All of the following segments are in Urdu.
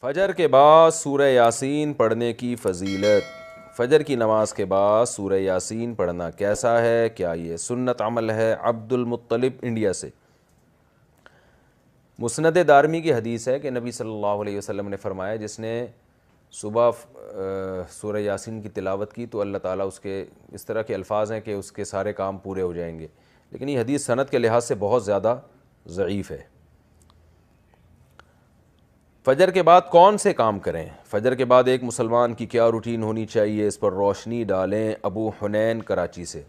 فجر کے بعد سورہ یاسین پڑھنے کی فضیلت۔ فجر کی نماز کے بعد سورہ یاسین پڑھنا کیسا ہے؟ کیا یہ سنت عمل ہے؟ عبد المطلب انڈیا سے۔ مسند دارمی کی حدیث ہے کہ نبی صلی اللہ علیہ وسلم نے فرمایا جس نے صبح سورہ یاسین کی تلاوت کی تو اللہ تعالیٰ اس کے اس طرح کے الفاظ ہیں کہ اس کے سارے کام پورے ہو جائیں گے، لیکن یہ حدیث سند کے لحاظ سے بہت زیادہ ضعیف ہے۔ فجر کے بعد کون سے کام کریں؟ فجر کے بعد ایک مسلمان کی کیا روٹین ہونی چاہیے؟ اس پر روشنی ڈالیں۔ ابو حنین کراچی سے۔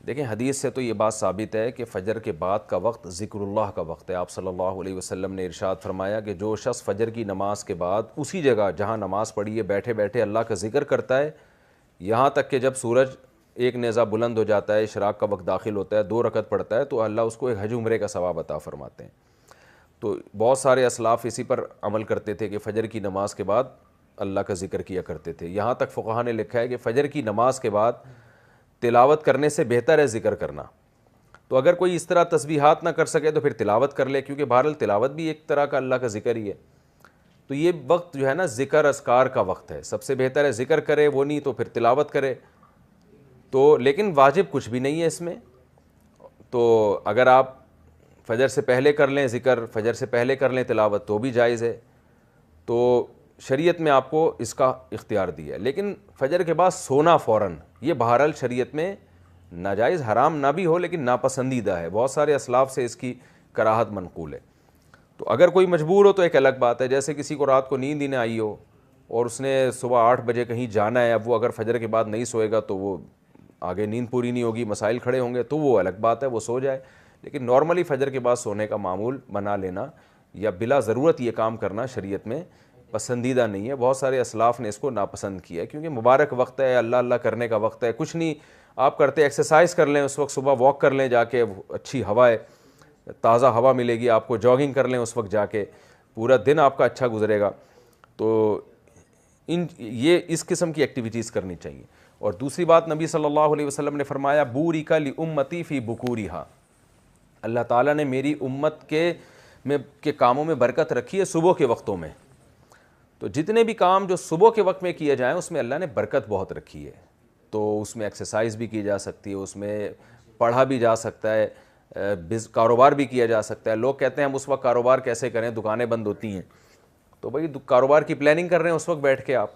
دیکھیں حدیث سے تو یہ بات ثابت ہے کہ فجر کے بعد کا وقت ذکر اللہ کا وقت ہے۔ آپ صلی اللہ علیہ وسلم نے ارشاد فرمایا کہ جو شخص فجر کی نماز کے بعد اسی جگہ جہاں نماز پڑھی ہے بیٹھے بیٹھے اللہ کا ذکر کرتا ہے یہاں تک کہ جب سورج ایک نیزہ بلند ہو جاتا ہے، اشراق کا وقت داخل ہوتا ہے، 2 رکعت پڑھتا ہے، تو اللہ اس کو ایک حج عمرے کا ثواب عطا فرماتے ہیں۔ تو بہت سارے اسلاف اسی پر عمل کرتے تھے کہ فجر کی نماز کے بعد اللہ کا ذکر کیا کرتے تھے۔ یہاں تک فقہا نے لکھا ہے کہ فجر کی نماز کے بعد تلاوت کرنے سے بہتر ہے ذکر کرنا۔ تو اگر کوئی اس طرح تسبیحات نہ کر سکے تو پھر تلاوت کر لے، کیونکہ بہرحال تلاوت بھی ایک طرح کا اللہ کا ذکر ہی ہے۔ تو یہ وقت جو ہے نا ذکر اذکار کا وقت ہے، سب سے بہتر ہے ذکر کرے، وہ نہیں تو پھر تلاوت کرے۔ تو لیکن واجب کچھ بھی نہیں ہے اس میں۔ تو اگر آپ فجر سے پہلے کر لیں ذکر، فجر سے پہلے کر لیں تلاوت تو بھی جائز ہے۔ تو شریعت میں آپ کو اس کا اختیار دیا ہے، لیکن فجر کے بعد سونا فوراً یہ بہرحال شریعت میں ناجائز حرام نہ بھی ہو لیکن ناپسندیدہ ہے۔ بہت سارے اسلاف سے اس کی کراہت منقول ہے۔ تو اگر کوئی مجبور ہو تو ایک الگ بات ہے، جیسے کسی کو رات کو نیند ہی نہ آئی ہو اور اس نے صبح 8 بجے کہیں جانا ہے، اب وہ اگر فجر کے بعد نہیں سوئے گا تو وہ آگے نیند پوری نہیں ہوگی، مسائل کھڑے ہوں گے، تو وہ الگ بات ہے، وہ سو جائے۔ لیکن نارملی فجر کے بعد سونے کا معمول بنا لینا یا بلا ضرورت یہ کام کرنا شریعت میں پسندیدہ نہیں ہے۔ بہت سارے اسلاف نے اس کو ناپسند کیا ہے، کیونکہ مبارک وقت ہے، اللہ اللہ کرنے کا وقت ہے۔ کچھ نہیں آپ کرتے، ایکسرسائز کر لیں اس وقت، صبح واک کر لیں جا کے، اچھی ہوا ہے، تازہ ہوا ملے گی آپ کو، جاگنگ کر لیں اس وقت جا کے، پورا دن آپ کا اچھا گزرے گا۔ تو یہ اس قسم کی ایکٹیویٹیز کرنی چاہیے۔ اور دوسری بات، نبی صلی اللہ علیہ وسلم نے فرمایا بورک لامتی فی بکورہا، اللہ تعالیٰ نے میری امت کے کاموں میں برکت رکھی ہے صبح کے وقتوں میں۔ تو جتنے بھی کام جو صبح کے وقت میں کیے جائیں اس میں اللہ نے برکت بہت رکھی ہے۔ تو اس میں ایکسرسائز بھی کی جا سکتی ہے، اس میں پڑھا بھی جا سکتا ہے، کاروبار بھی کیا جا سکتا ہے۔ لوگ کہتے ہیں ہم اس وقت کاروبار کیسے کریں، دکانیں بند ہوتی ہیں۔ تو بھائی کاروبار کی پلاننگ کر رہے ہیں اس وقت بیٹھ کے آپ،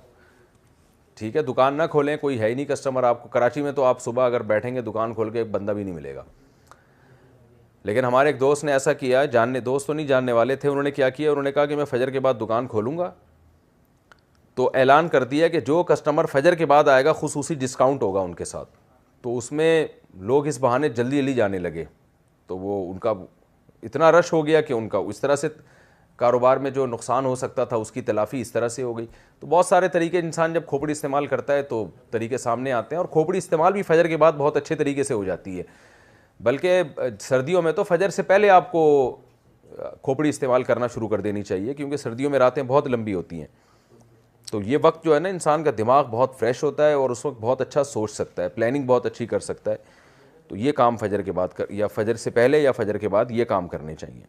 ٹھیک ہے، دکان نہ کھولیں، کوئی ہے ہی نہیں کسٹمر آپ کو۔ کراچی میں تو آپ صبح اگر بیٹھیں گے دکان کھول کے ایک بندہ بھی نہیں ملے گا۔ لیکن ہمارے ایک دوست نے ایسا کیا، دوست تو نہیں جاننے والے تھے، انہوں نے کیا کیا، انہوں نے کہا کہ میں فجر کے بعد دکان کھولوں گا، تو اعلان کر دیا کہ جو کسٹمر فجر کے بعد آئے گا خصوصی ڈسکاؤنٹ ہوگا ان کے ساتھ۔ تو اس میں لوگ اس بہانے جلدی جلدی جانے لگے، تو وہ ان کا اتنا رش ہو گیا کہ ان کا اس طرح سے کاروبار میں جو نقصان ہو سکتا تھا اس کی تلافی اس طرح سے ہو گئی۔ تو بہت سارے طریقے، انسان جب کھوپڑی استعمال کرتا ہے تو طریقے سامنے آتے ہیں، اور کھوپڑی استعمال بھی فجر کے بعد بہت اچھے طریقے سے ہو جاتی ہے۔ بلکہ سردیوں میں تو فجر سے پہلے آپ کو کھوپڑی استعمال کرنا شروع کر دینی چاہیے، کیونکہ سردیوں میں راتیں بہت لمبی ہوتی ہیں۔ تو یہ وقت جو ہے نا انسان کا دماغ بہت فریش ہوتا ہے اور اس وقت بہت اچھا سوچ سکتا ہے، پلاننگ بہت اچھی کر سکتا ہے۔ تو یہ کام فجر کے بعد یا فجر سے پہلے یا فجر کے بعد یہ کام کرنے چاہیے۔